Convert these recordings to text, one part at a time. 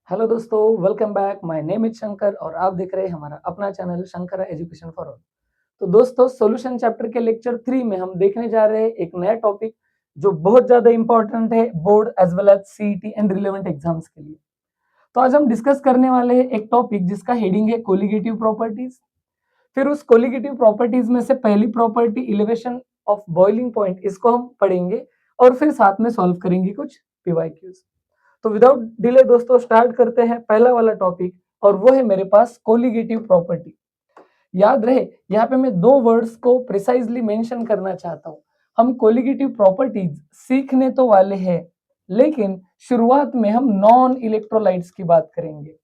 Hello दोस्तों, welcome back. My name is Shankar और आप देख रहे हैं हमारा अपना channel Shankar education for all. तो दोस्तों, सॉल्यूशन चैप्टर के लेक्चर 3 में हम देखने जा रहे हैं एक नया टॉपिक जो बहुत ज्यादा इंपॉर्टेंट है board as well as CET and relevant exams के लिए। तो आज हम डिस्कस करने वाले हैं एक टॉपिक जिसका हेडिंग है कोलिगेटिव प्रॉपर्टीज। फिर उस कोलिगेटिव प्रॉपर्टीज में से पहली property elevation of boiling point, इसको हम पढ़ेंगे और फिर साथ में सॉल्व करेंगे कुछ पीवाईक्यूज। तो विदाउट डिले दोस्तों स्टार्ट करते हैं पहला वाला टॉपिक, और वो है मेरे पास कोलिगेटिव प्रॉपर्टी। याद रहे, यहाँ पे मैं दो वर्ड्स को प्रिसाइजली मेंशन करना चाहता हूँ। हम कोलिगेटिव प्रॉपर्टीज सीखने तो वाले हैं, लेकिन शुरुआत में हम नॉन इलेक्ट्रोलाइट्स की बात करेंगे।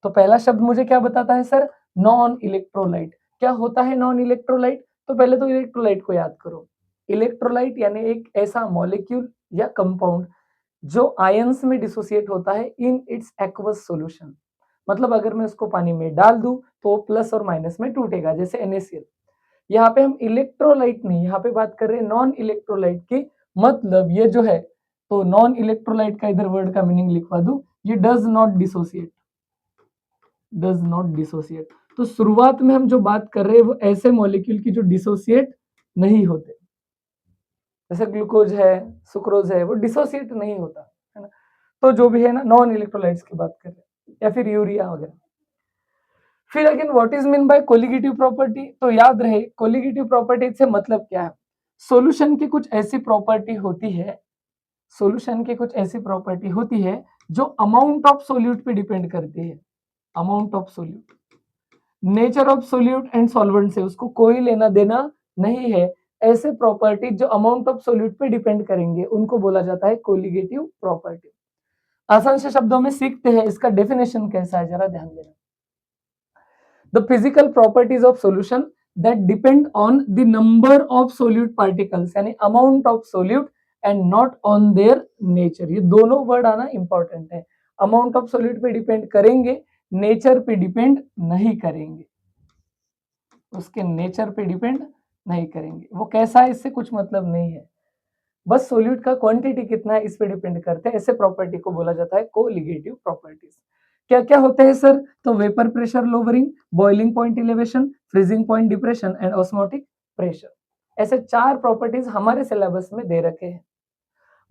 तो पहला शब्द मुझे क्या बताता है सर? Non electrolyte. क्या होता है नॉन इलेक्ट्रोलाइट? तो पहले तो इलेक्ट्रोलाइट को याद करो। इलेक्ट्रोलाइट यानी एक ऐसा मॉलिक्यूल या कंपाउंड जो आयंस में डिसोसिएट होता है इन इट्स एक्वस सॉल्यूशन। मतलब अगर मैं उसको पानी में डाल दूं तो प्लस और माइनस में टूटेगा, जैसे NaCl। यहाँ पे हम इलेक्ट्रोलाइट नहीं, यहाँ पे बात कर रहे हैं नॉन इलेक्ट्रोलाइट की। मतलब ये जो है, तो नॉन इलेक्ट्रोलाइट का इधर वर्ड का मीनिंग लिखवा दूं, ये does not dissociate. Does not dissociate. तो शुरुआत में हम जो बात कर रहे हैं वो ऐसे मॉलिक्यूल की जो डिसोसिएट नहीं होते, जैसे ग्लूकोज है, सुक्रोज है, वो डिसोसिएट नहीं होता है ना। तो जो भी है ना, नॉन इलेक्ट्रोलाइट्स की बात कर रहे हैं, या फिर यूरिया वगैरह। फिर again what is mean by colligative property? तो याद रहे कोलिगेटिव प्रॉपर्टी से मतलब क्या है। सॉल्यूशन की कुछ ऐसी प्रॉपर्टी होती है, सॉल्यूशन की कुछ ऐसी प्रॉपर्टी होती है जो अमाउंट ऑफ सोल्यूट पे डिपेंड करती है। Amount of solute, nature of solute and solvent से उसको कोई लेना देना नहीं है। ऐसे प्रॉपर्टी जो अमाउंट ऑफ सोल्यूट पे डिपेंड करेंगे उनको बोला जाता है कोलिगेटिव प्रॉपर्टी। आसान से शब्दों में सीखते हैं, इसका डेफिनेशन कैसा है जरा ध्यान देना। The physical properties of solution that depend on the number of solute particles, यानी amount of solute and not on their nature. ये दोनों वर्ड आना इंपॉर्टेंट है। अमाउंट ऑफ सोल्यूट पे डिपेंड करेंगे, नेचर पे डिपेंड नहीं करेंगे। उसके नेचर पे डिपेंड नहीं करेंगे। वो कैसा है इससे कुछ मतलब नहीं है, बस सोल्यूट का क्वांटिटी कितना है इस पे डिपेंड करते हैं। ऐसे प्रॉपर्टी को बोला जाता है कोलिगेटिव प्रॉपर्टीज। क्या क्या होते हैं सर? तो vapour pressure lowering, boiling point elevation, freezing point depression and osmotic pressure. ऐसे 4 प्रॉपर्टीज हमारे सिलेबस में दे रखे हैं।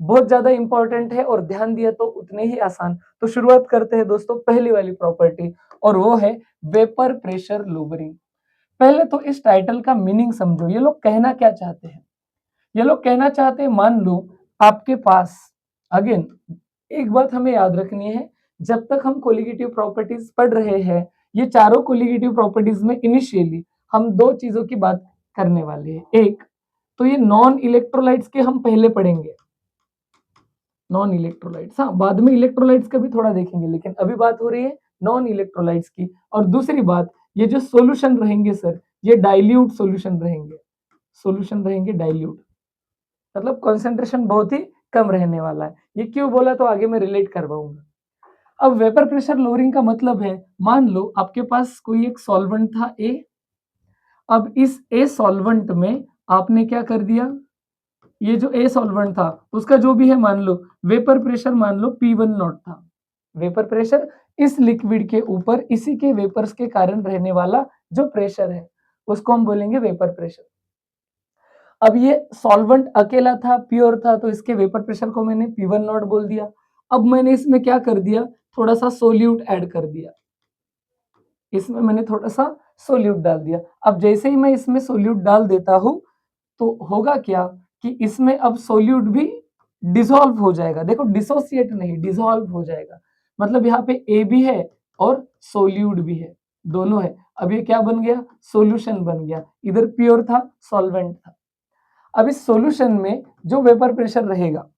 बहुत ज्यादा इंपॉर्टेंट है और ध्यान दिया तो उतने ही आसान। तो शुरुआत करते हैं दोस्तों पहली वाली प्रॉपर्टी, और वो है वेपर प्रेशर लोवरिंग। पहले तो इस टाइटल का मीनिंग समझो, ये लोग कहना क्या चाहते हैं। ये लोग कहना चाहते हैं, मान लो आपके पास, अगेन एक बात हमें याद रखनी है, जब तक हम कोलिगेटिव प्रॉपर्टीज पढ़ रहे हैं, ये चारों कोलिगेटिव प्रॉपर्टीज में इनिशियली हम दो चीजों की बात करने वाले हैं। एक तो ये नॉन इलेक्ट्रोलाइट्स के हम पहले पढ़ेंगे, नॉन इलेक्ट्रोलाइट्स। हाँ, बाद में इलेक्ट्रोलाइट्स का भी थोड़ा देखेंगे, लेकिन अभी बात हो रही है नॉन इलेक्ट्रोलाइट्स की। और दूसरी बात, ये जो सॉल्यूशन रहेंगे सर, ये डाइल्यूट सॉल्यूशन रहेंगे। सॉल्यूशन रहेंगे डाइल्यूट, मतलब कॉन्सेंट्रेशन बहुत ही कम रहने वाला है। ये क्यों बोला तो आगे मैं रिलेट करवाऊंगा। अब वेपर प्रेशर लोअरिंग का मतलब है, मान लो आपके पास कोई एक सॉल्वेंट था ए। अब इस ए सॉल्वेंट में आपने क्या कर दिया, ये जो ए सॉल्वेंट था उसका जो भी है, मान लो वेपर प्रेशर मान लो P1 नॉट था। वेपर प्रेशर इस लिक्विड के ऊपर इसी के वेपर्स के कारण रहने वाला जो प्रेशर है उसको हम बोलेंगे वेपर प्रेशर। अब ये सॉल्वेंट अकेला था, प्योर था, तो इसके वेपर प्रेशर को मैंने P1 नॉट बोल दिया। अब मैंने इसमें क्या कर दिया, थोड़ा सा सोल्यूट ऐड कर दिया। इसमें मैंने थोड़ा सा सोल्यूट डाल दिया। अब जैसे ही मैं इसमें सोल्यूट डाल देता हूं, तो होगा क्या कि इसमें अब सोल्यूट भी डिसॉल्व हो जाएगा। देखो, डिसोसिएट नहीं, डिसॉल्व हो जाएगा। मतलब यहाँ पे ए भी है और सोल्यूट भी है, दोनों है। अब ये क्या बन गया, सोल्यूशन बन गया। इधर प्योर था, सॉल्वेंट था। अब इस सॉल्यूशन में जो वेपर प्रेशर रहेगा,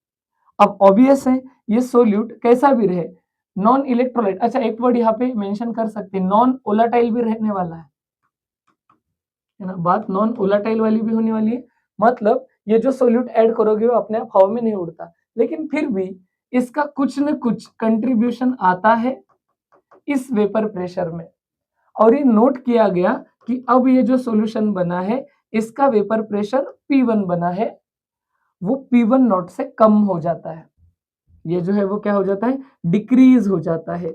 अब ऑब्वियस है ये सोल्यूट कैसा भी रहे, नॉन इलेक्ट्रोलाइट। अच्छा, एक वर्ड यहाँ पे मेंशन कर सकते हैं, नॉन ओलाटाइल भी रहने वाला है ना। बात नॉन ओलाटाइल वाली भी होने वाली है। मतलब ये जो सोल्यूट ऐड करोगे वो अपने आप हवा में नहीं उड़ता, लेकिन फिर भी इसका कुछ न कुछ कंट्रीब्यूशन आता है इस वेपर प्रेशर में। और ये नोट किया गया कि अब ये जो सॉल्यूशन बना है इसका वेपर प्रेशर P1 बना है, वो P1 नॉट से कम हो जाता है। ये जो है वो क्या हो जाता है, डिक्रीज हो जाता है।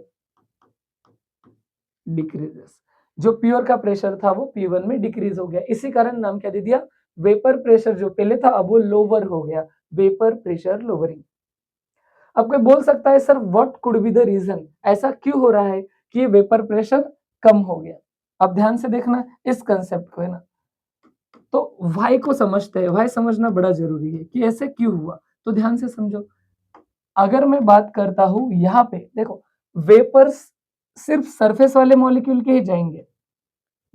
डिक्रीजेस। जो प्योर का प्रेशर था वो P1 में डिक्रीज हो गया, इसी कारण नाम क्या दे दिया, वेपर प्रेशर जो पहले था अब वो लोअर हो गया, वेपर प्रेशर लोअरिंग। अब कोई बोल सकता है sir what could be the reason, ऐसा क्यों हो रहा है कि ये वेपर प्रेशर कम हो गया। अब ध्यान से देखना इस कंसेप्ट को, है ना। तो वाई को समझते हैं, वाई समझना बड़ा जरूरी है कि ऐसे क्यों हुआ। तो ध्यान से समझो, अगर मैं बात करता हूं यहाँ पे देखो, वेपर्स सिर्फ सरफेस वाले मॉलिक्यूल के ही जाएंगे,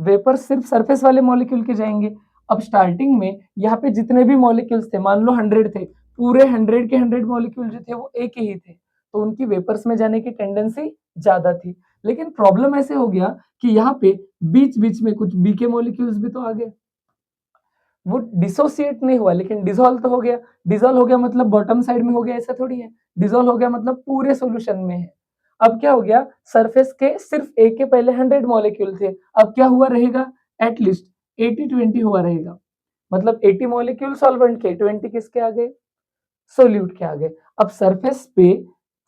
वेपर सिर्फ सरफेस वाले मॉलिक्यूल के जाएंगे। अब स्टार्टिंग में यहाँ पे जितने भी मॉलिक्यूल्स थे, मान लो 100 थे, पूरे 100 के 100 मॉलिक्यूल जो थे वो एक ही थे, तो उनकी वेपर्स में जाने की टेंडेंसी ज्यादा थी। लेकिन प्रॉब्लम ऐसे हो गया कि यहाँ पे बीच बीच में कुछ बी के मॉलिक्यूल्स भी तो आ गए, वो डिसोसिएट नहीं हुआ लेकिन डिसॉल्व तो हो गया। डिसॉल्व हो गया मतलब बॉटम साइड में हो गया, ऐसा थोड़ी है। डिसॉल्व हो गया मतलब पूरे सॉल्यूशन में है। अब क्या हो गया, सरफेस के सिर्फ ए के पहले 100 मॉलिक्यूल थे, अब क्या हुआ रहेगा, एटलीस्ट 80-20 हुआ रहेगा। मतलब 80 मॉलिक्यूल सॉल्वेंट के, 20 किसके आ गए, सोल्यूट के आ गए। अब सरफेस पे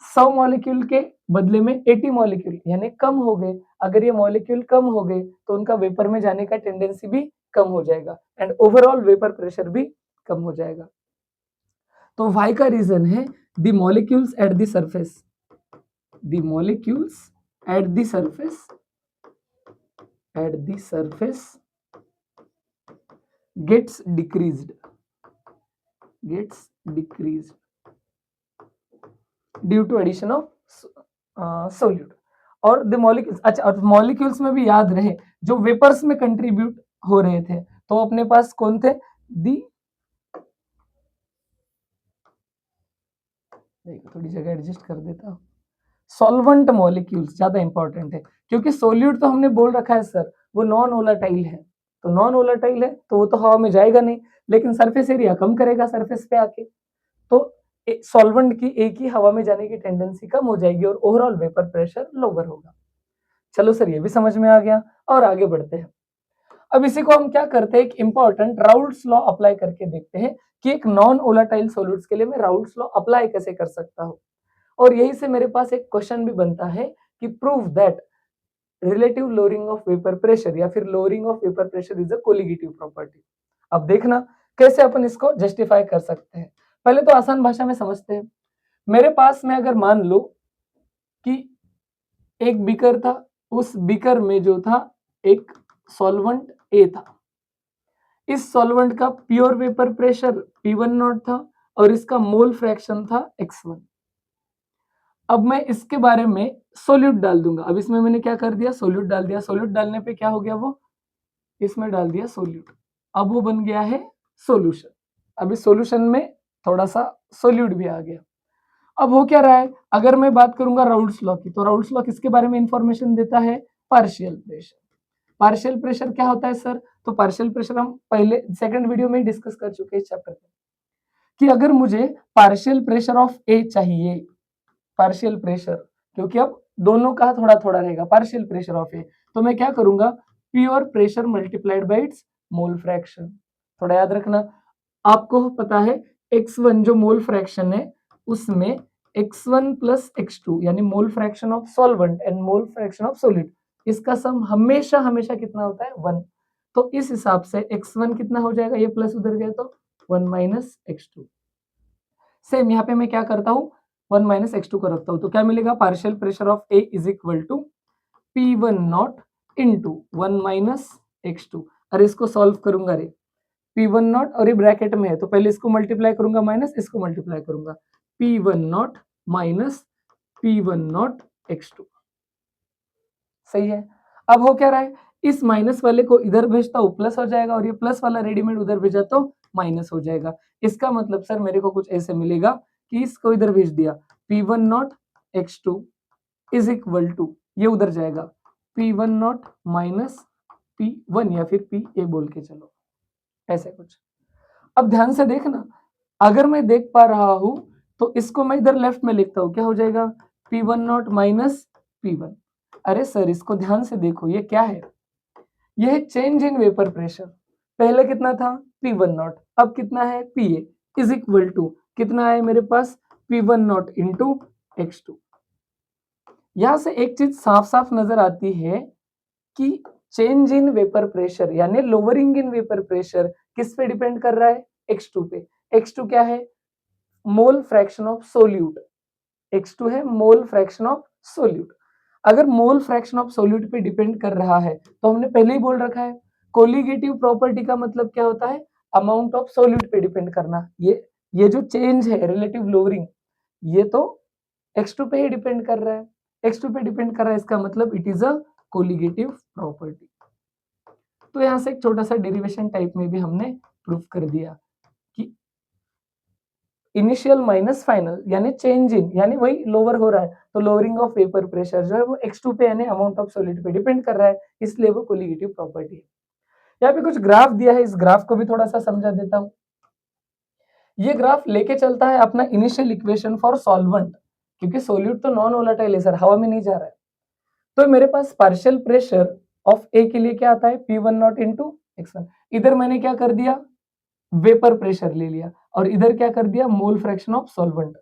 100 मॉलिक्यूल के बदले में 80 मॉलिक्यूल यानी कम हो गए। अगर ये मॉलिक्यूल कम हो गए तो उनका वेपर में जाने का टेंडेंसी भी कम हो जाएगा एंड ओवरऑल वेपर प्रेशर भी कम हो जाएगा। तो वाई का रीजन है the molecules at the surface, the molecules at the surface, at the surface gets decreased, gets decreased due to addition of solute और द मॉलिक्यूल्स। अच्छा, और मॉलिक्यूल्स में भी याद रहे जो वेपर्स में कंट्रीब्यूट हो रहे थे, तो अपने पास कौन थे, दी, थोड़ी जगह एडजस्ट कर देता हूं, सॉल्वेंट मॉलिक्यूल्स ज्यादा इंपॉर्टेंट है, क्योंकि सोल्यूट तो हमने बोल रखा है सर वो नॉन वोलेटाइल है, तो नॉन वोलेटाइल है तो वो तो हवा में जाएगा नहीं, लेकिन सरफेस एरिया कम करेगा सरफेस पे आके, तो सॉल्वेंट की एक ही हवा में जाने की टेंडेंसी कम हो जाएगी और ओवरऑल वेपर प्रेशर लोअर होगा। चलो सर ये भी समझ में आ गया, और आगे बढ़ते हैं। अब इसी को हम क्या करते हैं, एक इंपॉर्टेंट राउल्ट्स लॉ अप्लाई करके देखते हैं कि एक नॉन वोलेटाइल सॉल्यूट्स के लिए मैं राउल्ट्स लॉ अप्लाई कैसे कर सकता हूं। और यही से मेरे पास एक क्वेश्चन भी बनता है कि prove that relative lowering of vapour pressure या फिर lowering of vapour pressure is a colligative property. अब देखना कैसे अपन इसको जस्टिफाई कर सकते हैं। पहले तो आसान भाषा में समझते हैं। मेरे पास में अगर मान लो कि एक बीकर था, उस बीकर में जो था एक सॉल्वेंट ए था, इस सॉल्वेंट का pure vapour pressure P1 not था और इसका मोल फ्रैक्शन था x1। अब मैं इसके बारे में सोल्यूट डाल दूंगा। अब इसमें मैंने क्या कर दिया, सोल्यूट डाल दिया। सोल्यूट डालने पे क्या हो गया, वो इसमें डाल दिया सोल्यूट, अब वो बन गया है सॉल्यूशन। अब इस सॉल्यूशन में थोड़ा सा सोल्यूट भी आ गया। अब हो क्या रहा है, अगर मैं बात करूंगा राउल्ट्स लॉ की, तो राउल्ट्स लॉ किसके बारे में इंफॉर्मेशन देता है, पार्शियल प्रेशर। पार्शियल प्रेशर क्या होता है सर, तो पार्शियल प्रेशर हम पहले सेकंड वीडियो में डिस्कस कर चुके हैं इस चैप्टर में, कि अगर मुझे पार्शियल प्रेशर ऑफ ए चाहिए, पार्शियल प्रेशर, क्योंकि अब दोनों का थोड़ा थोड़ा रहेगा, पार्शियल प्रेशर ऑफ ए, तो मैं क्या करूंगा, pure pressure multiplied by it's mole fraction. थोड़ा याद रखना, आपको पता है x1 जो मोल फ्रैक्शन है उसमें x1 प्लस x2 यानी मोल fraction of solvent and mole fraction of solid, इसका सम हमेशा हमेशा कितना होता है, 1। तो इस हिसाब से x1 कितना हो जाएगा, ये प्लस उधर गया तो 1 माइनस x2। सेम यहाँ पे मैं क्या करता हूँ, 1 माइनस x2 को रखता हूँ, तो क्या मिलेगा, partial pressure of A is equal to P1 not into 1 minus x2। अरे इसको सॉल्व करूंगा रे, P1 नॉट और ये ब्रैकेट में है तो पहले इसको मल्टीप्लाई करूंगा माइनस इसको मल्टीप्लाई करूंगा, P1 not minus P1 not x2। सही है। अब हो क्या रहा है, इस माइनस वाले को इधर भेजता हूँ प्लस हो जाएगा और ये प्लस वाला रेडीमेड उधर भेजा तो माइनस हो जाएगा। इसका मतलब सर मेरे को कुछ ऐसे मिलेगा कि इसको इधर भेज दिया, P1 not x2 is equal to, ये उधर जाएगा P1 नॉट माइनस P1 या फिर P बोल के चलो, ऐसे कुछ। अब ध्यान से देखना, अगर मैं देख पा रहा हूं तो इसको मैं इधर लेफ्ट में लिखता हूं, क्या हो जाएगा, P1 नॉट माइनस P1। अरे सर इसको ध्यान से देखो, ये क्या है, ये है चेंज इन वेपर प्रेशर। पहले कितना था, P1 नॉट, अब कितना है, Pa इज इक्वल टू कितना है मेरे पास, P1 नॉट इंटू x2। यहां से एक चीज साफ साफ नजर आती है कि चेंज इन वेपर प्रेशर यानी लोअरिंग इन वेपर प्रेशर किस पे डिपेंड कर रहा है, x2 पे। x2 क्या है, मोल फ्रैक्शन ऑफ सोल्यूट। x2 है मोल फ्रैक्शन ऑफ सोल्यूट। अगर मोल फ्रैक्शन ऑफ सोल्यूट पे डिपेंड कर रहा है तो हमने पहले ही बोल रखा है कोलिगेटिव प्रॉपर्टी का मतलब क्या होता है, अमाउंट ऑफ सोल्यूट पे डिपेंड करना। ये जो चेंज है रिलेटिव लोअरिंग, ये तो x2 पे ही डिपेंड कर रहा है। x2 पे डिपेंड कर रहा है इसका मतलब it is a colligative property. तो यहां से एक छोटा सा डेरिवेशन टाइप में भी हमने प्रूफ कर दिया कि इनिशियल माइनस फाइनल यानी चेंज इन यानी वही लोअर हो रहा है तो लोअरिंग ऑफ वेपर प्रेशर जो है वो x2 पे यानी अमाउंट ऑफ सॉलिड पे डिपेंड कर रहा है, इसलिए वो कोलिगेटिव प्रॉपर्टी है। यहाँ पे कुछ ग्राफ दिया है, इस ग्राफ को भी थोड़ा सा समझा देता हूँ। ये ग्राफ लेके चलता है अपना इनिशियल इक्वेशन फॉर सॉल्वेंट, क्योंकि सोल्यूट तो नॉन वोलेटाइल है सर, हवा में नहीं जा रहा है। तो मेरे पास पार्शियल प्रेशर ऑफ ए के लिए क्या आता है, P1 नॉट इंटू x1। इधर मैंने क्या कर दिया, वेपर प्रेशर ले लिया और इधर क्या कर दिया, मोल फ्रैक्शन ऑफ सॉल्वेंट।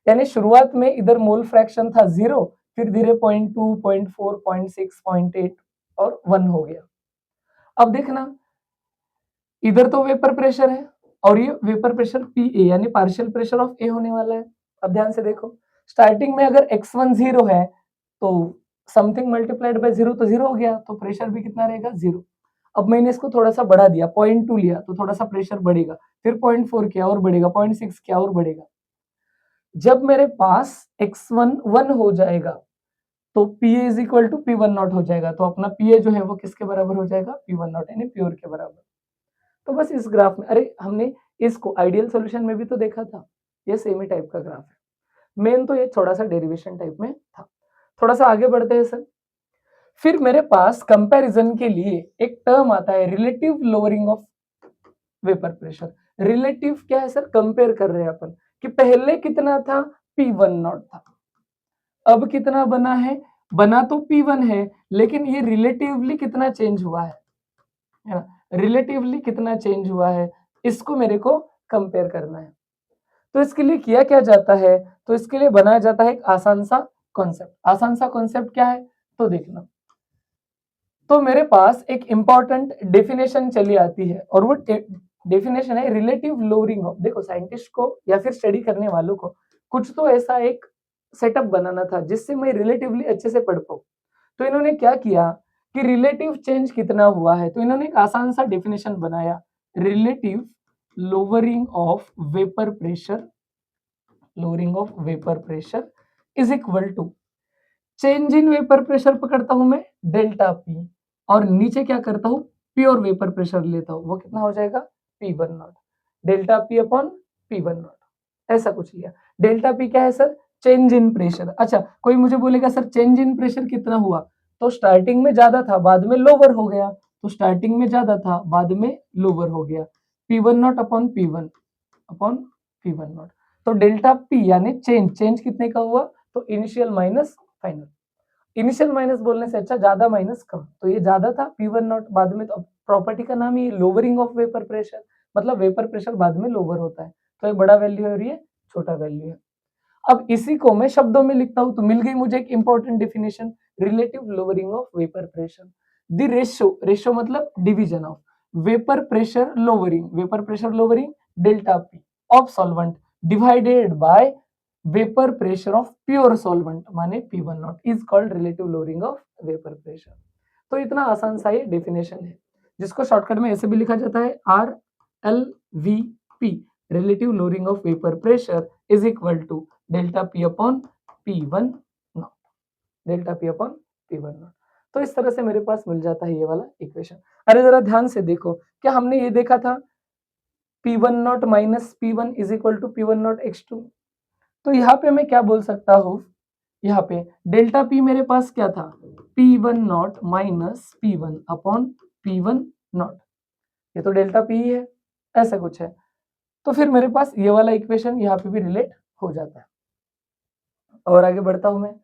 यानी शुरुआत में इधर मोल फ्रैक्शन था 0, फिर धीरे 0.2, 0.4, 0.6, 0.8 और 1 हो गया। अब देखना इधर तो वेपर प्रेशर है और ये वेपर प्रेशर PA यानी पार्शियल प्रेशर ऑफ ए होने वाला है। अब ध्यान से देखो, स्टार्टिंग में अगर x1 0 है तो समथिंग मल्टीप्लाइड बाय 0 तो 0 हो गया, तो प्रेशर भी कितना रहेगा, 0। अब मैंने इसको थोड़ा सा बढ़ा दिया, 0.2 लिया तो थोड़ा सा प्रेशर बढ़ेगा, फिर 0.4 किया और बढ़ेगा, 0.6 किया और बढ़ेगा। जब मेरे पास x1 1 हो जाएगा तो PA is equal to P1 not हो जाएगा, तो अपना PA जो है वो किसके बराबर हो जाएगा, P1 नॉट यानी प्योर के बराबर। तो बस इस ग्राफ में, अरे हमने इसको आइडियल सॉल्यूशन में भी तो देखा था, ये सेम ही टाइप का ग्राफ है। मेन तो ये थोड़ा सा डेरिवेशन टाइप में था। थोड़ा सा आगे बढ़ते हैं सर। फिर मेरे पास कंपैरिजन के लिए एक टर्म आता है relative lowering of vapour pressure. Relative क्या है सर, कंपेयर कर रहे हैं अपन कि पहले कितना था, P1 नॉट था, अब कितना बना है, बना तो P1 है लेकिन ये रिलेटिवली कितना चेंज हुआ है ना, रिलेटिवली कितना चेंज हुआ है, इसको मेरे को कंपेयर करना है। तो इसके लिए किया क्या जाता है, तो इसके लिए बनाया जाता है एक आसान सा कॉन्सेप्ट। आसान सा कॉन्सेप्ट क्या है, तो देखना, तो मेरे पास एक इंपॉर्टेंट डेफिनेशन चली आती है और वो डेफिनेशन है रिलेटिव लोअरिंग ऑफ। देखो साइंटिस्ट को या फिर स्टडी करने वालों को कुछ तो ऐसा एक सेटअप बनाना था जिससे मैं रिलेटिवली अच्छे से पढ़ पाऊँ। तो इन्होंने क्या किया कि रिलेटिव चेंज कितना हुआ है, तो इन्होंने एक आसान सा डेफिनेशन बनाया, relative lowering of vapour pressure, lowering of vapour pressure is equal to change in vapour pressure पकड़ता हूं मैं डेल्टा P और नीचे क्या करता हूं, प्योर वेपर प्रेशर लेता हूं, वो कितना हो जाएगा P1 not, delta P upon P1 not, ऐसा कुछ लिया। डेल्टा P क्या है सर, चेंज इन प्रेशर। अच्छा कोई मुझे बोलेगा सर चेंज इन प्रेशर कितना हुआ, तो स्टार्टिंग में ज्यादा था बाद में लोअर हो गया, तो स्टार्टिंग में ज्यादा था बाद में लोअर हो गया, P1 not upon P1 upon P1 not. तो डेल्टा P यानी चेंज कितने का हुआ, तो initial minus final. Initial minus बोलने से अच्छा ज्यादा माइनस कम, तो ये ज्यादा था P1 नॉट, बाद में तो प्रॉपर्टी का नाम ही लोअरिंग ऑफ वेपर प्रेशर, मतलब वेपर प्रेशर बाद में लोअर होता है, तो ये बड़ा वैल्यू है और ये छोटा वैल्यू है। अब इसी को मैं शब्दों में लिखता हूं तो मिल गई मुझे एक important definition, relative lowering of vapour pressure. The ratio मतलब division of vapour pressure lowering delta P of solvent divided by vapour pressure of pure solvent माने P1 not is called relative lowering of vapour pressure. तो इतना आसान सा ये definition है, जिसको shortcut में ऐसे भी लिखा जाता है RLVP, relative lowering of vapour pressure is equal to delta P upon P1 not, delta P upon P1 not. तो इस तरह से मेरे पास मिल जाता है ये वाला इक्वेशन। अरे जरा ध्यान से देखो, क्या हमने ये देखा था P1 not minus P1 is equal to P1 not x2, तो यहाँ पे मैं क्या बोल सकता हूँ, यहाँ पे डेल्टा P मेरे पास क्या था, P1 not minus P1 upon P1 not, ये तो डेल्टा P ही है, ऐसा कुछ है। तो फिर मेरे पास ये वाला इक्वेशन यहाँ पे भी रिलेट हो जाता है। और आगे बढ़ता हूं मैं।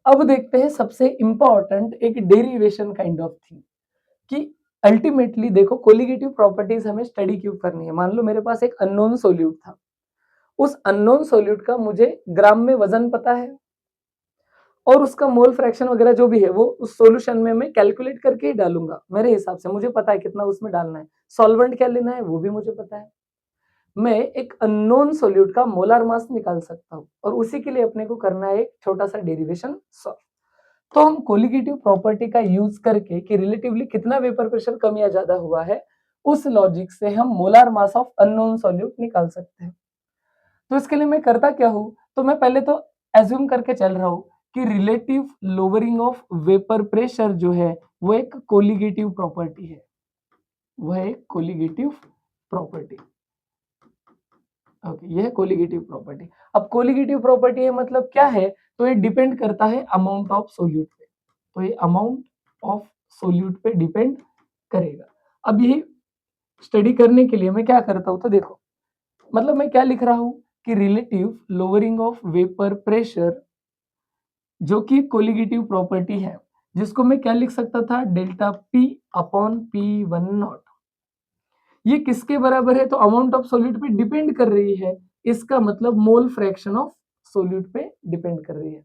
अब देखते हैं सबसे इंपॉर्टेंट एक डेरिवेशन काइंड ऑफ थिंग, कि अल्टीमेटली देखो कोलिगेटिव प्रॉपर्टीज हमें स्टडी क्यों करनी है। मान लो मेरे पास एक अननोन सोल्यूट था, उस अननोन सोल्यूट का मुझे ग्राम में वजन पता है और उसका मोल फ्रैक्शन वगैरह जो भी है वो उस सॉल्यूशन में मैं कैलकुलेट करके ही डालूंगा मेरे हिसाब से, मुझे पता है कितना उसमें डालना है, सॉल्वेंट क्या लेना है वो भी मुझे पता है। मैं एक अननोन सोल्यूट का मोलार मास निकाल सकता हूँ और उसी के लिए अपने को करना है एक छोटा सा डेरिवेशन सॉल्व। तो हम कोलिगेटिव प्रॉपर्टी का यूज करके कि रिलेटिवली कितना वेपर प्रेशर कम या ज्यादा हुआ है, उस लॉजिक से हम molar mass of unknown solute निकाल सकते हैं। तो इसके लिए मैं करता क्या हूँ, तो मैं पहले तो एज्यूम करके चल रहा हूँ कि relative lowering of vapour pressure जो है वो एक कोलिगेटिव प्रॉपर्टी है, वह एक कोलिगेटिव प्रॉपर्टी। ओके, यह कोलिगेटिव प्रॉपर्टी। अब कोलिगेटिव प्रॉपर्टी है मतलब क्या है, तो ये डिपेंड करता है अमाउंट ऑफ सोल्यूट पे, तो ये अमाउंट ऑफ सोल्यूट पे डिपेंड करेगा। अब यही स्टडी करने के लिए मैं क्या करता हूँ, तो देखो मतलब मैं क्या लिख रहा हूँ कि relative lowering of vapour pressure जो कि कोलिगेटिव प्रॉपर्टी है, जिसको मैं क्या लिख सकता था, delta P upon P one not. ये किसके बराबर है, तो अमाउंट ऑफ सोल्यूट पे डिपेंड कर रही है, इसका मतलब मोल फ्रैक्शन ऑफ सोल्यूट पे डिपेंड कर रही है।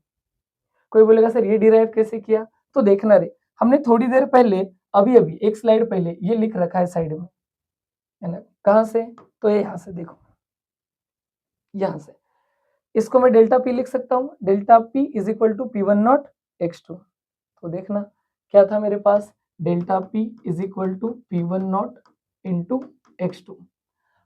कोई बोलेगा सर ये डिराइव कैसे किया, तो देखना रे, हमने थोड़ी देर पहले अभी अभी एक स्लाइड पहले ये लिख रखा है साइड में, है ना, कहां से, तो ये यहां से देखो, यहां से इसको मैं डेल्टा पी लिख सकता हूं, delta P is equal to P one naught X two. तो देखना क्या था मेरे पास, delta P is equal to P one naught into X two.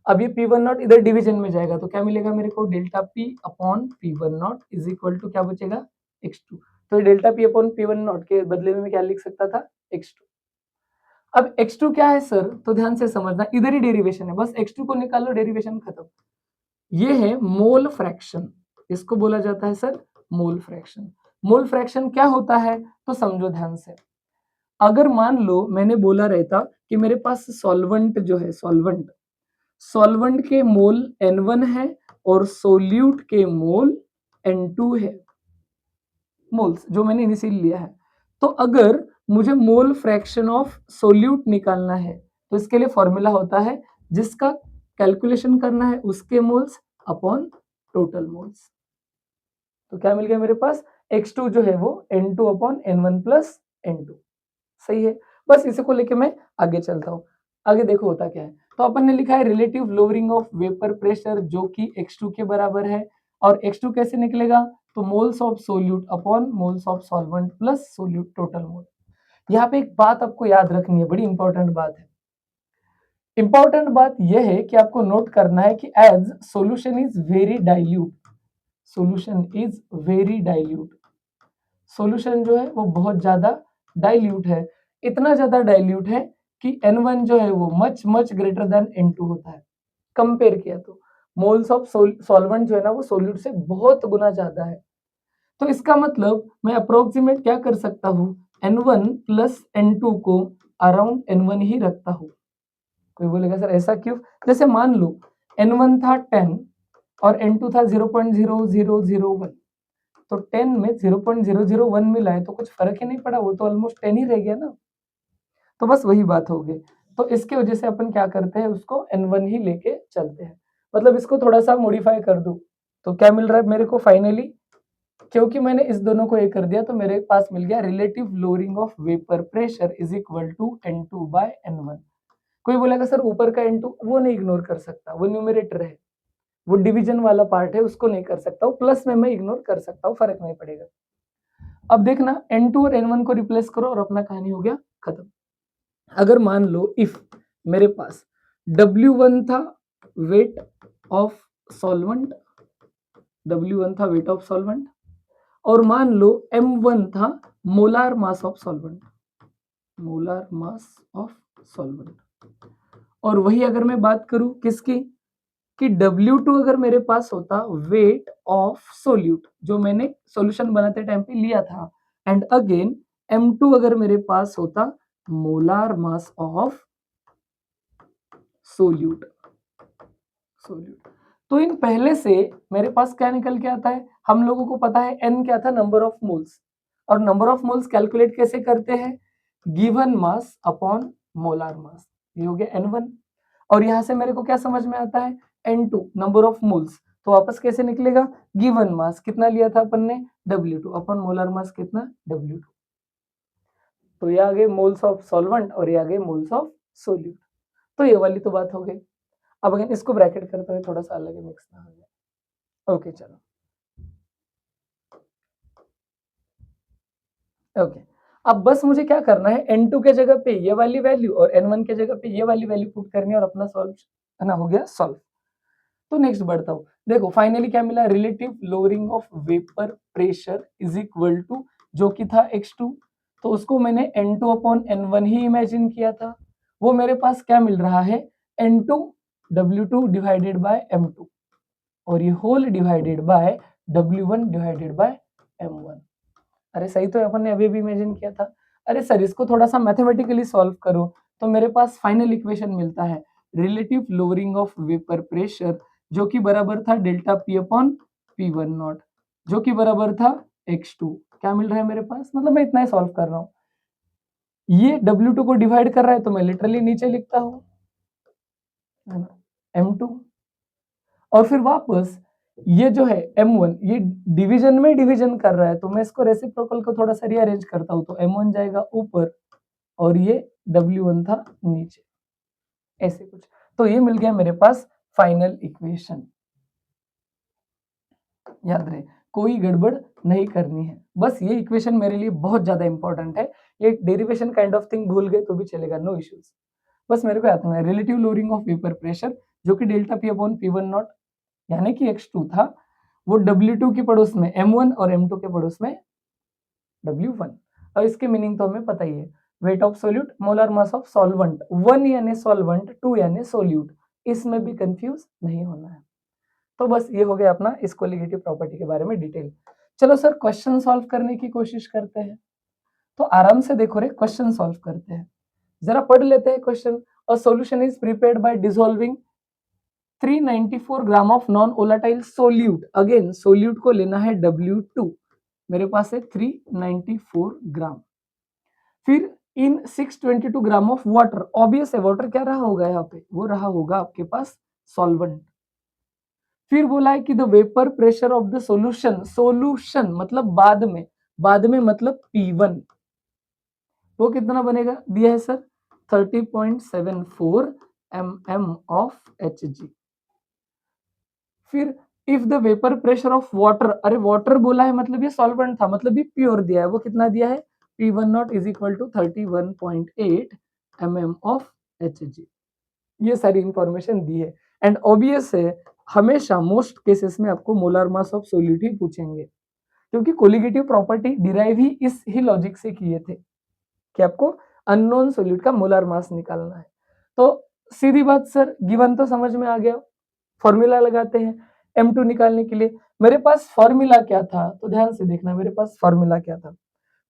अब ये पी वन नॉट इधर डिवीजन में जाएगा तो क्या मिलेगा मेरे को, delta P upon P one naught is equal to क्या बचेगा, एक्स टू। तो delta P upon P one naught के बदले में मैं क्या लिख सकता था, एक्स टू। अब एक्स टू क्या है सर, तो ध्यान से समझना, इधर ही डेरिवेशन है, बस एक्स टू को निकालो, डेरिवेशन खत्म। ये है मोल फ्रैक्शन, इसको बोला जाता है सर मोल फ्रैक्शन। मोल फ्रैक्शन क्या होता है, तो समझो ध्यान से। अगर मान लो मैंने बोला रहता कि मेरे पास सॉल्वेंट जो है, सॉल्वेंट सॉल्वेंट के मोल N1 है और सोल्यूट के मोल N2 है, मोल्स जो मैंने इनिशियली लिया है। तो अगर मुझे मोल फ्रैक्शन ऑफ सोल्यूट निकालना है तो इसके लिए फॉर्मूला होता है जिसका कैलकुलेशन करना है उसके मोल्स अपॉन टोटल मोल्स। तो क्या मिल गया मेरे पास, x2 जो है वो N2 upon N1 plus N2। सही है, बस इसी को लेके मैं आगे चलता हूँ। आगे देखो होता क्या है, तो अपन ने लिखा है relative lowering of vapour pressure जो कि x2 के बराबर है, और x2 कैसे निकलेगा, तो moles of solute upon moles of solvent plus solute total mole. यहाँ पे एक बात आपको याद रखनी है, बड़ी इंपॉर्टेंट बात है। इंपॉर्टेंट बात यह है कि आपको नोट करना है कि as solution is very dilute, solution is very dilute, solution जो है वो बहुत ज्यादा डाइल्यूट है, इतना ज्यादा डाइल्यूट है कि N1 जो है वो much much greater than N2 होता है। कंपेयर किया तो मोल्स ऑफ सॉल्वेंट जो है ना वो सोल्यूट से बहुत गुना ज्यादा है। तो इसका मतलब मैं अप्रोक्सीमेट क्या कर सकता हूँ, N1 प्लस N2 को अराउंड N1 ही रखता हूँ। कोई बोलेगा सर ऐसा क्यों, जैसे मान लो N1 था 10 और N2 था 0.0001, तो 10 में 0.001 मिला है तो कुछ फर्क ही नहीं पड़ा, वो तो ऑलमोस्ट 10 ही रह गया ना। तो बस वही बात हो गई, तो इसके वजह से अपन क्या करते हैं, उसको N1 ही लेके चलते हैं। मतलब इसको थोड़ा सा मॉडिफाई कर दूं तो क्या मिल रहा है मेरे को फाइनली, क्योंकि मैंने इस दोनों को एक कर दिया तो मेरे पास मिल गया relative lowering of vapour pressure is equal to N2 by N1। कोई बोलेगा सर ऊपर का N2 वो नहीं इग्नोर कर सकता, वो न्यूमरेटर है, वो डिवीजन वाला पार्ट है, उसको नहीं कर सकता हूँ, प्लस में मैं इग्नोर कर सकता हूँ, फर्क नहीं पड़ेगा। अब देखना N2 और N1 को रिप्लेस करो और अपना कहानी हो गया खत्म। अगर मान लो इफ मेरे पास W1 था वेट ऑफ सॉल्वेंट, W1 था वेट ऑफ सॉल्वेंट, और मान लो M1 था molar mass of solvent, molar mass of solvent. और वही अगर मैं बात करूं किसकी, कि W2 अगर मेरे पास होता वेट ऑफ सोल्यूट जो मैंने सॉल्यूशन बनाते टाइम पे लिया था, एंड अगेन M2 अगर मेरे पास होता molar mass of solute, solute. तो इन पहले से मेरे पास क्या निकल के आता है, हम लोगों को पता है N क्या था, नंबर ऑफ मोल्स, और नंबर ऑफ मोल्स कैलकुलेट कैसे करते हैं, given mass upon molar mass, ये हो गया N1। और यहां से मेरे को क्या समझ में आता है, N2 नंबर ऑफ मोल्स, तो वापस कैसे निकलेगा, गिवन मास कितना लिया था अपन ने W2 अपन मोलर मास कितना W2। तो ये आ गए मोल्स ऑफ सॉल्वेंट और ये आ गए मोल्स ऑफ सोल्यूट। तो ये वाली तो बात हो गई। अब अगर इसको ब्रैकेट करते हुए थोड़ा सा अलग मिक्स ना हो जाए। ओके चलो ओके। अब बस मुझे क्या करना है, N2 के जगह पे ये वाली वैल्यू और N1 के जगह पे ये वाली वैल्यू पुट करनी है और अपना सॉल्व है ना, हो गया सॉल्व। तो नेक्स्ट बढ़ता हूँ। देखो फाइनली क्या मिला, relative lowering of vapour pressure is equal to जो कि था x2, तो उसको मैंने N2 अपॉन N1 ही इमेजिन किया था। वो मेरे पास क्या मिल रहा है, N2 W2 divided by M2 और ये whole divided by W1 divided by M1। अरे सही तो अपन ने अभी भी इमेजिन किया था। अरे सर इसको थोड़ा सा मैथमेटिकली सॉल्व करो तो मेरे पास फाइनल इक्वेशन मिलता है, relative lowering of vapour pressure जो कि बराबर था delta P upon P one not जो कि बराबर था x2। क्या मिल रहा है मेरे पास, मतलब मैं इतना ही सॉल्व कर रहा हूँ। ये W2 को डिवाइड कर रहा है तो मैं लिटरली नीचे लिखता हूँ M2 और फिर वापस ये जो है M1 ये डिवीजन में डिवीजन कर रहा है तो मैं इसको रेसिप्रोकल को थोड़ा सा रीअरेंज करता हूँ तो M1 जाएगा ऊपर और ये W1 था नीचे, ऐसे कुछ। तो ये मिल गया मेरे पास फाइनल इक्वेशन। याद रहे कोई गड़बड़ नहीं करनी है, बस ये इक्वेशन मेरे लिए बहुत ज्यादा इंपॉर्टेंट है। ये डेरिवेशन काइंड ऑफ थिंग भूल गए तो भी चलेगा, नो इश्यूज। बस मेरे को याद रखना है relative lowering of vapour pressure जो कि delta P upon P one not यानी कि x2 था, वो W2 के पड़ोस में M1 और M2 के पड़ोस में W1। और इसके मीनिंग तो हमें पता ही है, weight of solute molar mass of solvent, 1 यानी सॉल्वेंट 2 यानी सोल्यूट, इसमें भी कंफ्यूज नहीं होना है। तो बस ये हो गया अपना इस कोलिगेटिव प्रॉपर्टी के बारे में डिटेल। चलो सर क्वेश्चन सॉल्व करने की कोशिश करते हैं। तो आराम से देखो रे क्वेश्चन सॉल्व करते हैं, जरा पढ़ लेते हैं question. A solution is prepared by dissolving 394 gram of non volatile solute. Again solute को लेना है W2, मेरे पास है 394 ग्राम। फिर इन 622 ग्राम ऑफ वाटर, ऑब्वियस है वाटर क्या रहा होगा यहाँ पे, वो रहा होगा आपके पास सॉल्वेंट। फिर बोला है कि the vapour pressure of the solution, solution मतलब बाद में मतलब P1, वो कितना बनेगा दिया है सर 30.74 mm ऑफ Hg। फिर if the vapour pressure of water, अरे वाटर बोला है मतलब ये सॉल्वेंट था, मतलब ये प्योर दिया है, वो कितना दिया है P1 not is equal to 31.8 mm of Hg। ये सारी इंफॉर्मेशन दी है एंड ऑब्वियस है हमेशा मोस्ट केसेस में आपको मोलर मास ऑफ सोल्यूट ही पूछेंगे, क्योंकि कोलिगेटिव प्रॉपर्टी डिराइव ही इस ही लॉजिक से किए थे कि आपको अननोन सोल्यूट का मोलर मास निकालना है। तो सीधी बात सर, गिवन तो समझ में आ गया, फॉर्मूला लगाते हैं M2 निकालने के लिए। मेरे पास फॉर्मूला क्या था, तो ध्यान से देखना मेरे पास फॉर्मूला क्या था।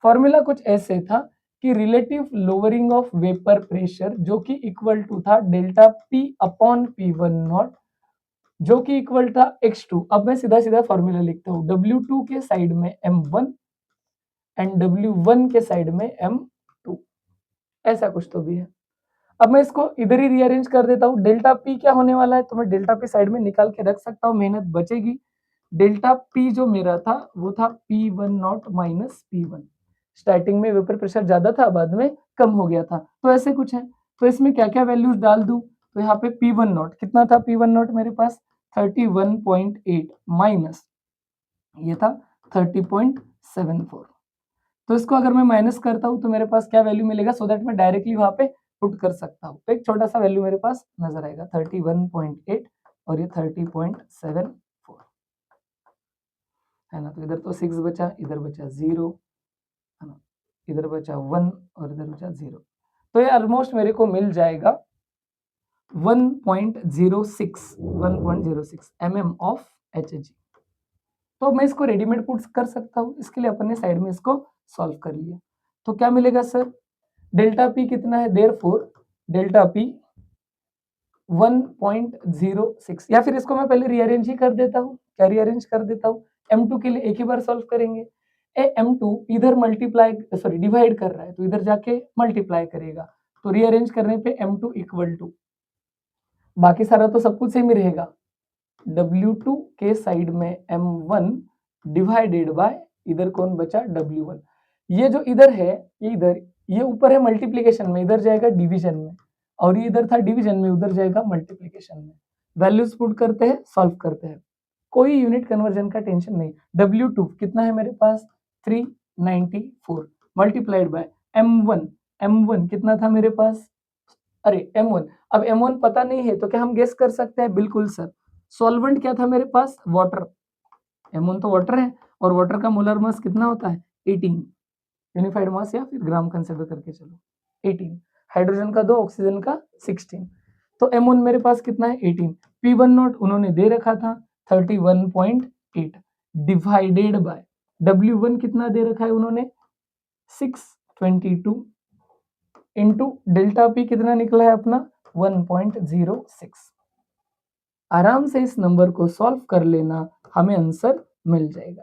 फॉर्मूला कुछ ऐसे था कि relative lowering of vapour pressure जो कि इक्वल टू था delta P upon P1 not जो कि इक्वल था x2। अब मैं सीधा सीधा फॉर्मूला लिखता हूँ, W2 के साइड में M1 एंड W1 के साइड में M2, ऐसा कुछ तो भी है। अब मैं इसको इधर ही रीअरेंज कर देता हूँ, डेल्टा पी क्या होने वाला है तो मैं डेल्टा पी साइड में निकाल के रख सकता हूँ, मेहनत बचेगी। डेल्टा पी जो मेरा था वो था P1 not minus P1, starting में वेपर प्रेशर ज्यादा था बाद में कम हो गया था, तो ऐसे कुछ है। तो इसमें क्या क्या वैल्यूज डाल दूं, तो यहाँ पे P1 नॉट कितना था, P1 नॉट मेरे पास 31.8 माइनस ये था 30.74। तो इसको अगर मैं माइनस करता हूँ तो मेरे पास क्या वैल्यू मिलेगा, सो दैट मैं डायरेक्टली वहां पे पुट कर सकता हूँ। तो एक छोटा सा वैल्यू मेरे पास नजर आएगा 31.8 और ये 30.74 है ना। तो इधर तो 6 बचा, इधर बचा 0 है ना, इधर बचा 1 और इधर बचा 0। तो ये ऑलमोस्ट मेरे को मिल जाएगा 1.06 mm ऑफ Hg। तो मैं इसको रेडीमेड पुट कर सकता हूँ, इसके लिए अपन ने साइड में इसको सॉल्व कर लिया। तो क्या मिलेगा सर, डेल्टा पी कितना है, देयरफॉर डेल्टा पी 1.06, या फिर इसको मैं पहले रीअरेंज ही कर देता हूँ, क्या रीअरेंज कर देता हूँ, M2 के लिए एक ही बार सॉल्व करेंगे। M2 इधर मल्टीप्लाई सॉरी डिवाइड कर रहा है तो इधर जाके मल्टीप्लाई करेगा, तो रीअरेंज करने पे M2 इक्वल टू, बाकी सारा तो सब कुछ सेम ही रहेगा, W2 के साइड में M1 डिवाइडेड बाय इधर कौन बचा W1। ये जो इधर है ये इधर, ये ऊपर है मल्टीप्लीकेशन में, इधर जाएगा डिवीजन में, और ये इधर था डिवीजन में, उधर जाएगा मल्टीप्लीकेशन में। वैल्यूज पुट करते हैं, सॉल्व करते हैं, कोई यूनिट कन्वर्जन का टेंशन नहीं। W2 कितना है मेरे पास 394 मल्टीप्लाइड बाय M1 कितना था मेरे पास, अरे M1, अब M1 पता नहीं है तो क्या हम गेस कर सकते हैं, बिल्कुल सर। सॉल्वेंट क्या था मेरे पास, वाटर, M1 तो वाटर है, और वाटर का मोलर मास कितना होता है 18, यूनिफाइड मास या फिर ग्राम कंसिडर करके चलो 18, हाइड्रोजन का 2, ऑक्सीजन का 16, तो M1 मेरे पास कितना है 18, P1 नॉट उन्होंने दे रखा था 31.8 डिवाइडेड बाय W1 कितना दे रखा है उन्होंने 622 इंटू डेल्टा पी कितना निकला है अपना 1.06। आराम से इस नंबर को सॉल्व कर लेना, हमें आंसर मिल जाएगा।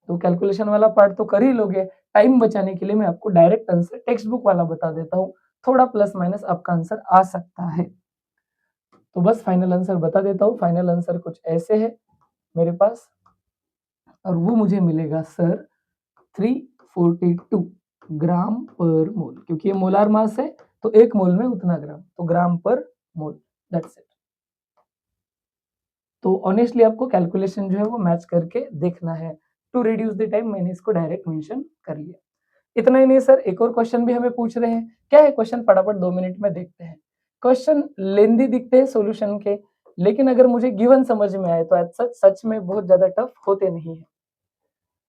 तो कैलकुलेशन वाला पार्ट तो कर ही लोगे, टाइम बचाने के लिए मैं आपको डायरेक्ट आंसर टेक्स्ट बुक वाला बता देता हूँ, थोड़ा प्लस माइनस आपका आंसर आ सकता है। तो बस फाइनल आंसर बता देता हूँ, फाइनल आंसर कुछ ऐसे है मेरे पास, और वो मुझे मिलेगा सर 342 ग्राम पर मोल, क्योंकि ये मोलार मास है तो एक मोल में उतना ग्राम, तो ग्राम पर मोल, दैट्स इट। तो ऑनेस्टली आपको कैलकुलेशन जो है वो मैच करके देखना है। टू रिड्यूस द टाइम मैंने इसको डायरेक्ट मेंशन कर लिया। इतना ही नहीं सर, एक और क्वेश्चन भी हमें पूछ रहे हैं, क्या है क्वेश्चन फटाफट 2 मिनट में देखते हैं। क्वेश्चन लेंदी दिखते हैं सॉल्यूशन के, लेकिन अगर मुझे गिवन समझ में आए तो सच सच में बहुत ज्यादा टफ होते नहीं है।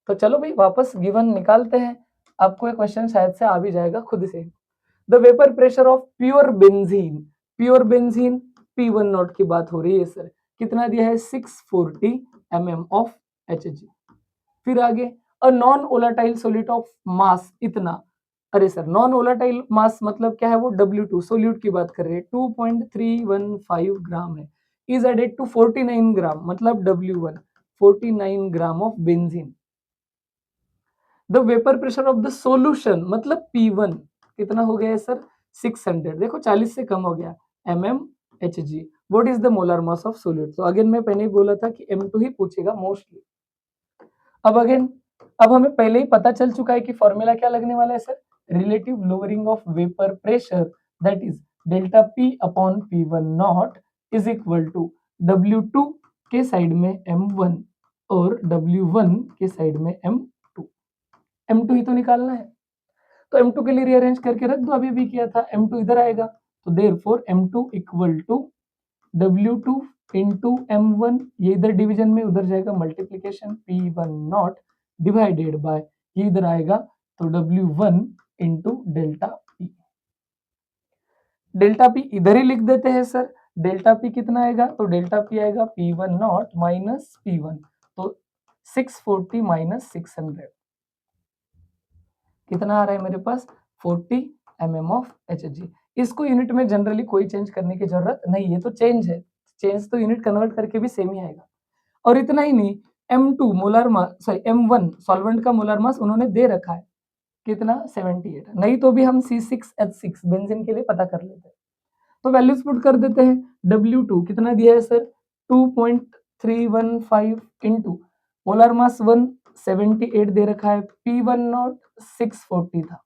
तो चलो भाई वापस गिवन निकालते हैं, आपको ये क्वेश्चन शायद से आ भी जाएगा खुद से। The vapour pressure of pure benzene P1 not की बात हो रही है सर, कितना दिया है 640 mm ऑफ Hg। फिर आगे a non volatile solute of mass इतना, अरे सर नॉन ओलाटाइल मास मतलब क्या है, वो W2 सोल्यूट की बात कर रहे हैं, 2.315 ग्राम है, इज एडेड टू 49 ग्राम, मतलब W1 49 gram of benzene. The vapour pressure of the solution मतलब P1 कितना हो गया है सर 600, देखो 40 से कम हो गया, mm Hg। What is the molar mass of solute, तो अगेन मैं पहले ही बोला था कि M2 ही पूछेगा मोस्टली। अब हमें पहले ही पता चल चुका है कि फॉर्मूला क्या लगने वाला है sir, relative lowering of vapour pressure, that is delta P upon P1 not is equal to W2 के साइड में M1 और W1 के साइड में M2 ही तो निकालना है, तो M2 के लिए रीअरेंज करके रख दो, अभी भी किया था, M2 इधर आएगा, तो therefore M2 equal to W2 into M1, ये इधर डिवीजन में उधर जाएगा multiplication, P1 not divided by ये इधर आएगा, तो W1 into delta P। Delta P इधर ही लिख देते हैं सर, डेल्टा P कितना आएगा, तो डेल्टा P आएगा P1 नॉट माइनस P1, तो 640 माइनस 600 कितना आ रहा है मेरे पास 40 mm ऑफ Hg। इसको यूनिट में जनरली कोई चेंज करने की जरूरत नहीं है, तो चेंज है, चेंज तो यूनिट कन्वर्ट करके भी सेम ही आएगा। और इतना ही नहीं, M2 molar mass, sorry M1 solvent का मोलर मास उन्होंने दे रखा है कितना 78, नहीं तो भी हम C6H6 बेंजीन के लिए पता कर लेते हैं, तो वैल्यूज पुट कर देते हैं। W2 कितना दिया है सर 2.315 इंटू मोलर मास 178 दे रखा है, P1 नॉट 640 था,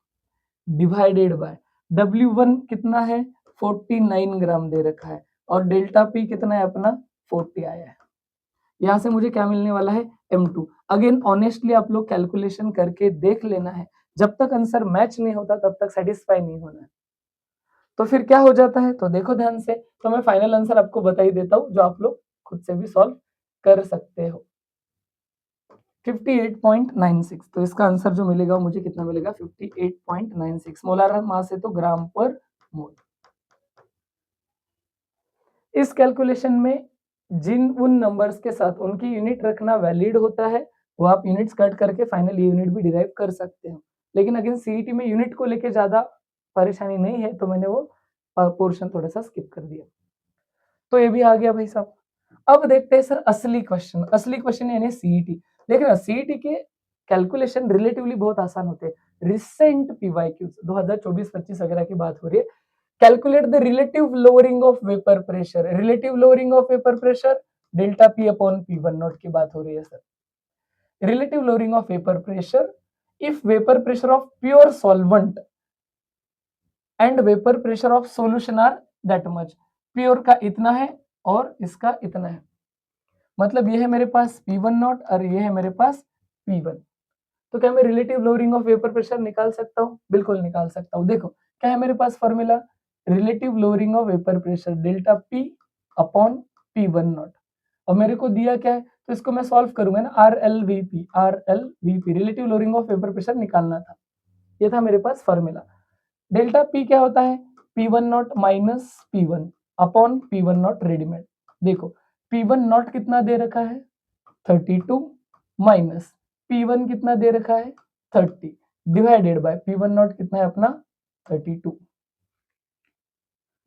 डिवाइडेड बाय W1 कितना है 49 ग्राम दे रखा है, और डेल्टा P कितना है अपना 40 आया है। यहाँ से मुझे क्या मिलने वाला है M2। अगेन ऑनेस्टली आप लोग कैलकुलेशन करके देख लेना है, जब तक आंसर मैच नहीं होता तब तक सेटिस्फाई नहीं होना है। तो फिर क्या हो जाता है, तो देखो ध्यान से, तो मैं फाइनल आंसर आपको बता ही देता हूँ जो आप लोग खुद से भी सॉल्व कर सकते हो। 58.96, तो इसका आंसर जो मिलेगा वो मुझे कितना मिलेगा 58.96, मोलार मास है तो ग्राम पर मोल। इस कैलकुलेशन में जिन उन नंबर्स के साथ उनकी यूनिट रखना वैलिड होता है, वो आप यूनिट्स कट करके फाइनल यूनिट भी डिराइव कर सकते हो, लेकिन अगेन सीईटी में यूनिट को लेके ज्यादा परेशानी नहीं है, तो मैंने वो पोर्शन थोड़ा सा स्किप कर दिया। तो ये भी आ गया भाई साहब। अब देखते हैं सर असली क्वेश्चन यानी सीईटी। देखना सीईटी के कैलकुलेशन रिलेटिवली बहुत आसान होते हैं। रिसेंट पीवाईक्यूज 2024-25 वगैरह की बात हो रही है। Calculate the relative lowering of vapour pressure, relative lowering of vapour pressure delta P upon P1 not की बात हो रही है sir. relative lowering of vapor pressure if vapor pressure of pure solvent and vapor pressure of solution are that much. Pure का इतना है और इसका इतना है, मतलब ये है मेरे पास P1 नॉट और ये है मेरे पास P1। तो क्या मैं relative lowering of vapour pressure निकाल सकता हूँ? बिल्कुल निकाल सकता हूँ। देखो क्या है मेरे पास formula, relative lowering of vapour pressure delta P upon P1 naught, और मेरे को दिया क्या है तो इसको मैं सॉल्व करूंगा ना, RLVP relative lowering of vapour pressure निकालना था, ये था मेरे पास फॉर्मूला। डेल्टा P क्या होता है, P1 not minus P1 upon P1 not readymade. देखो P1 नॉट कितना दे रखा है 32 माइनस P1 कितना दे रखा है 30 डिवाइडेड बाय P1 नॉट कितना है अपना 32।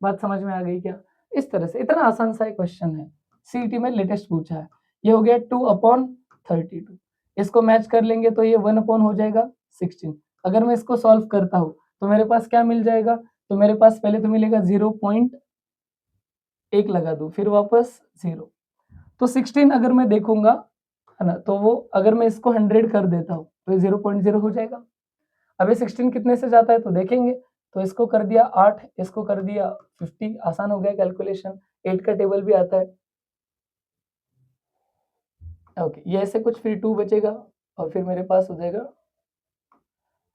बात समझ में आ गई क्या? इस तरह से, इतना आसान सा क्वेश्चन है, सीईटी में लेटेस्ट पूछा है। ये हो गया 2/32, इसको मैच कर लेंगे तो ये 1 हो जाएगा 16। अगर मैं इसको सॉल्व करता हूँ तो मेरे पास क्या मिल जाएगा, तो मेरे पास पहले तो मिलेगा 0.1 लगा दूं, फिर वापस 0, तो 16 अगर मैं देखूंगा है ना, तो वो अगर मैं इसको 100 कर देता हूँ तो ये 0.0 हो जाएगा। अब ये 16 कितने से जाता है तो देखेंगे, तो इसको कर दिया 8, इसको कर दिया 50, आसान हो गया कैलकुलेशन, 8 का टेबल भी आता है। ओके, ये ऐसे कुछ, फिर 2 बचेगा और फिर मेरे पास हो जाएगा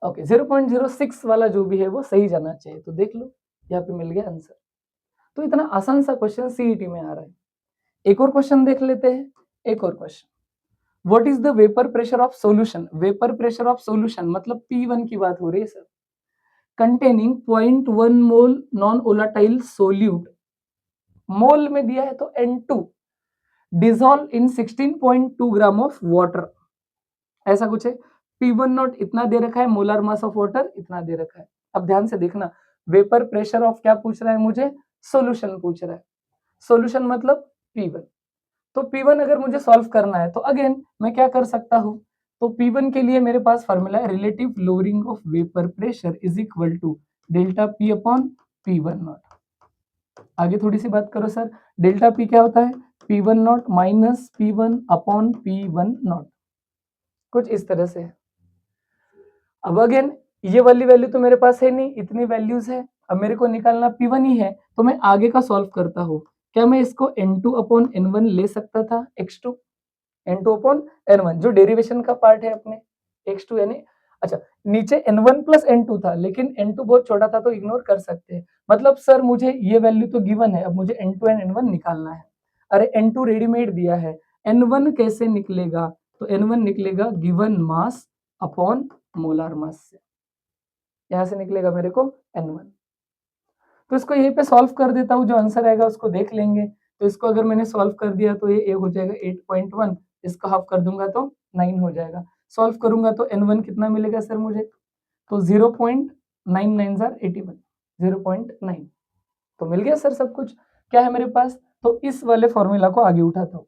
ओके 0.06 वाला जो भी है वो सही जाना चाहिए, तो देख लो यहाँ पे मिल गया आंसर। तो इतना आसान सा क्वेश्चन सीईटी में आ रहा है। एक और क्वेश्चन देख लेते हैं, एक और question, what is the vapour pressure of solution, vapour pressure of solution मतलब P1 की बात हो रही है सर, कंटेनिंग 0.1 मोल नॉन वोलेटाइल सोल्यूट, मोल में दिया है तो N2 dissolve in 16.2 gram of water, ऐसा कुछ है। P1 नॉट इतना दे रखा है, मोलर मास ऑफ वाटर इतना दे रखा है। अब ध्यान से देखना, वेपर प्रेशर ऑफ क्या पूछ रहा है मुझे, सॉल्यूशन पूछ रहा है, सॉल्यूशन मतलब P1। तो P1 अगर मुझे सॉल्व करना है तो अगेन मैं क्या कर सकता हूँ, तो P1 के लिए मेरे पास फॉर्मूला है relative lowering of vapour pressure is equal to delta P upon P1 not. आगे थोड़ी सी बात करो सर, डेल्टा P क्या होता है, P1 not minus P1 upon P1 not, कुछ इस तरह से। अब अगेन ये वाली वैल्यू तो मेरे पास है नहीं, इतनी वैल्यूज है, अब मेरे को निकालना P1 ही है, तो मैं आगे का सॉल्व करता हूँ। क्या मैं इसको N2 अपॉन N1 ले सकता था, X2 N2 अपॉन N1 जो डेरिवेशन का पार्ट है अपने, X2 यानी, अच्छा नीचे N1 प्लस N2 था, लेकिन N2 बहुत छोटा था तो इग्नोर कर सकते हैं। मतलब सर मुझे ये वैल्यू तो गिवन है, अब मुझे N2 एंड N1 निकालना है। अरे N2 रेडीमेड दिया है, N1 कैसे निकलेगा, तो N1 निकलेगा given mass upon molar mass से, यहां से निकलेगा मेरे को N1। तो इसको यहीं पे सॉल्व कर देता हूँ, जो आंसर आएगा उसको देख लेंगे। तो इसको अगर मैंने सॉल्व कर दिया तो ये हो जाएगा 8.1, इसका हाफ कर दूंगा तो 9 हो जाएगा। सॉल्व करूंगा तो N1 कितना मिलेगा सर मुझे, तो 0.9981, 0.9, तो मिल गया सर सब कुछ। क्या है मेरे पास, तो इस वाले फॉर्मूला को आगे उठाता हूँ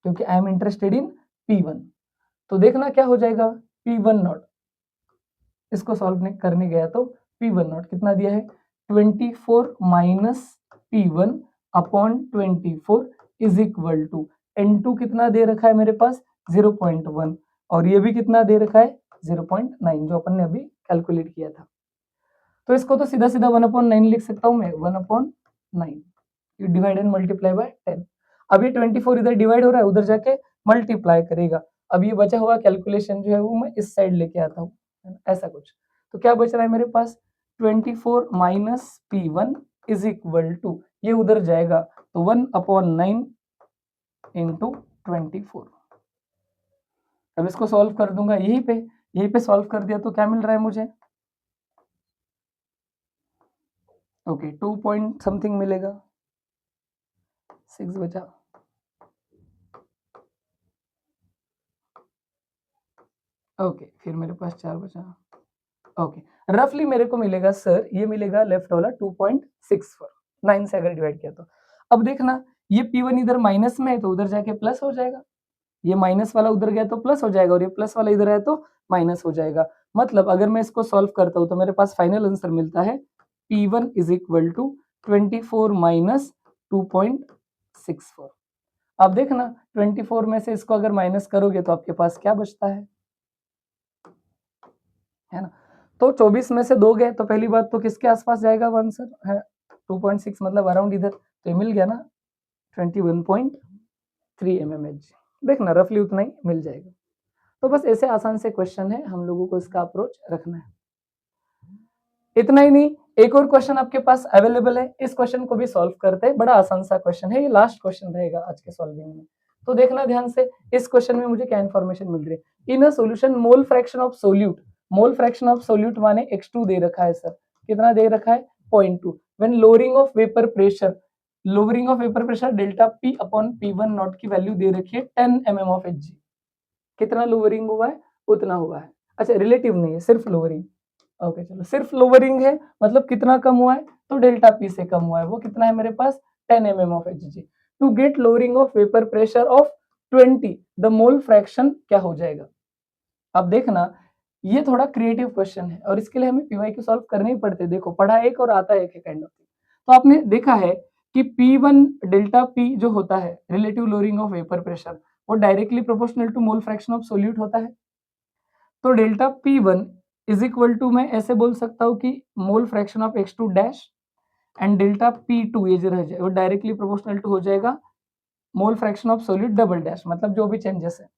क्योंकि I am interested in P1। तो देखना क्या हो जाएगा, P1 नॉट, इसको सॉल्व करने गया तो P1 नॉट कितना दिया है 24 minus P1 upon 24 is equal to N2 कितना दे रखा है मेरे पास 0.1, और ये भी कितना दे रखा है 0.9 जो अपन ने अभी कैलकुलेट किया था। तो इसको तो सीधा सीधा 1/9 लिख सकता हूँ मैं, 1/9 डिवाइड एंड मल्टीप्लाई बाय 10। अब ये 24 इधर डिवाइड हो रहा है, उधर जाके मल्टीप्लाई करेगा। अब ये बचा हुआ कैलकुलेशन जो है वो मैं इस साइड लेके आता हूँ, ऐसा कुछ। तो क्या बच रहा है मेरे पास 24 minus P1 is equal to, ये उधर जाएगा तो 1/9 इंटू 24। अब इसको सॉल्व कर दूंगा यहीं पे सॉल्व कर दिया तो क्या मिल रहा है मुझे, ओके 2 पॉइंट समथिंग मिलेगा, 6 बचा, ओके फिर मेरे पास 4 बचा, ओके रफली मेरे को मिलेगा सर, ये मिलेगा लेफ्ट वाला 2.64, 9 से अगर डिवाइड किया तो। अब देखना ये P1 इधर माइनस में है तो उधर जाके प्लस हो जाएगा, ये माइनस वाला उधर गया तो प्लस हो जाएगा, और ये प्लस वाला इधर है तो माइनस हो जाएगा। मतलब अगर मैं इसको सॉल्व करता हूँ तो मेरे पास फाइनल आंसर मिलता है P1 is equal to 24 minus 2.64। आप देखना 24 में से इसको अगर माइनस करोगे तो आपके पास क्या बचता है ना। तो 24 में से 2 गए तो पहली बात तो किसके आसपास जाएगा वो आंसर है 2.6 मतलब अराउंड इधर, तो ये मिल गया ना 21.3 mmHg। देखना रफली उतना ही मिल जाएगा। तो बस ऐसे आसान से क्वेश्चन है, हम लोगों को इसका अप्रोच रखना है। इतना ही नहीं, एक और क्वेश्चन आपके पास अवेलेबल है, इस क्वेश्चन को भी सॉल्व करते हैं। बड़ा आसान सा क्वेश्चन है, ये लास्ट क्वेश्चन रहेगा आज के सॉल्विंग में। तो देखना ध्यान से, इस क्वेश्चन में मुझे क्या इन्फॉर्मेशन मिल रही है। In a solution mole fraction of solute, mole fraction of solute माने x2 दे रखा है सर, कितना दे रखा है 0.2। When lowering of vapour pressure, lowering of vapour pressure delta P upon P1 not की वैल्यू दे रखी है 10 mm ऑफ Hg। कितना लोअरिंग हुआ है उतना हुआ है। अच्छा रिलेटिव नहीं है, सिर्फ लोअरिंग। ओके चलो, सिर्फ लोअरिंग है मतलब कितना कम हुआ है, तो डेल्टा P से कम हुआ है। वो कितना है मेरे पास 10 mm of Hg। To get lowering of vapour pressure of 20 the mole fraction क्या हो जाएगा। अब देखना ये थोड़ा क्रिएटिव क्वेश्चन है और इसके लिए हमें पीवाईक्यू सॉल्व करने ही पड़ते। देखो पढ़ा एक और आता है एक काइंड ऑफ। तो आपने देखा है कि P1 डेल्टा P जो होता है relative lowering of vapour pressure, वो directly proportional to mole fraction of solute होता है। तो delta P1 is equal to, मैं ऐसे बोल सकता हूँ कि मोल fraction of x2 dash and delta P2 ये जो रह जाए वो डायरेक्टली प्रोपोर्शनल टू हो जाएगा मोल fraction of solute double dash, मतलब जो भी चेंजेस है।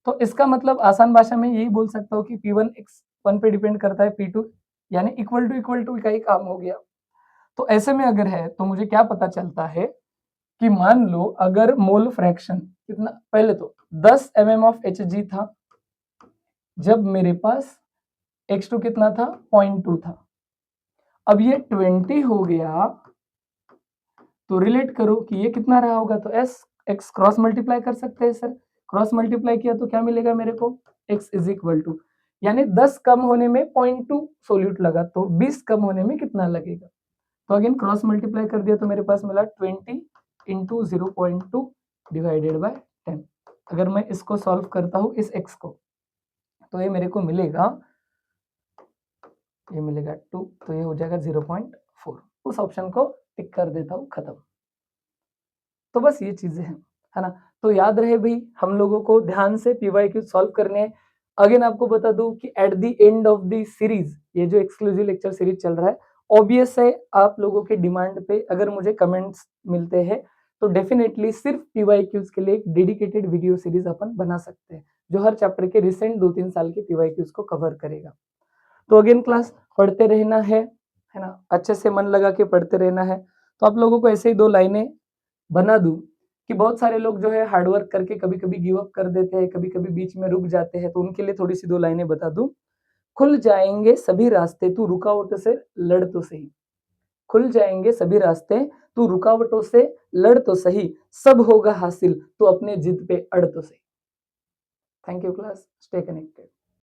तो इसका मतलब आसान भाषा में यही बोल सकता हूँ कि P1 x1 पे डिपेंड करता है P2, यानी इक्वल टू का ही काम हो गया। तो ऐसे में अगर है तो मुझे क्या पता चलता है कि मान लो अगर मोल फ्रैक्शन कितना, पहले तो 10 mm ऑफ Hg था जब मेरे पास x2 कितना था 0.2 था। अब ये 20 हो गया तो रिलेट करो कि ये कितना रहा होगा, तो s x क्रॉस मल्टीप्लाई कर सकते हैं सर। क्रॉस मल्टीप्लाई किया तो क्या मिलेगा मेरे को x इज इक्वल टू, यानी 10 कम होने में 0.2 सोल्यूट लगा तो 20 कम होने में कितना लगेगा। तो अगेन क्रॉस मल्टीप्लाई कर दिया तो मेरे पास मिला 20 इंटू 0.2 डिवाइडेड बाय 10। अगर मैं इसको सॉल्व करता हूँ इस x को तो ये मेरे को मिलेगा, ये मिलेगा 2, तो ये हो जाएगा 0.4। उस ऑप्शन को टिक कर देता हूँ, खत्म। तो बस ये चीजें हैं, है ना। तो याद रहे भाई हम लोगों को ध्यान से पीवाईक्यू सॉल्व करने हैं। अगेन आपको बता दूं कि at the end of the series, ये जो एक्सक्लूसिव लेक्चर सीरीज चल रहा है, ऑब्वियस है आप लोगों के डिमांड पे अगर मुझे कमेंट्स मिलते हैं तो डेफिनेटली सिर्फ पीवाईक्यूज के लिए एक डेडिकेटेड वीडियो सीरीज अपन बना सकते हैं जो हर चैप्टर के रिसेंट 2-3 साल के पीवाईक्यूज को कवर करेगा। तो अगेन क्लास पढ़ते रहना है ना, अच्छे से मन लगा के पढ़ते रहना है। तो आप लोगों को ऐसे ही 2 लाइनें बना दूं कि बहुत सारे लोग जो है हार्डवर्क करके कभी कभी गिव अप कर देते हैं, कभी कभी बीच में रुक जाते हैं, तो उनके लिए थोड़ी सी 2 लाइनें बता दूं। खुल जाएंगे सभी रास्ते तू रुकावटों से लड़ तो सही, खुल जाएंगे सभी रास्ते तू रुकावटों से लड़ तो सही, सब होगा हासिल तो अपने जिद पे अड़ तो सही। Thank you class, stay connected.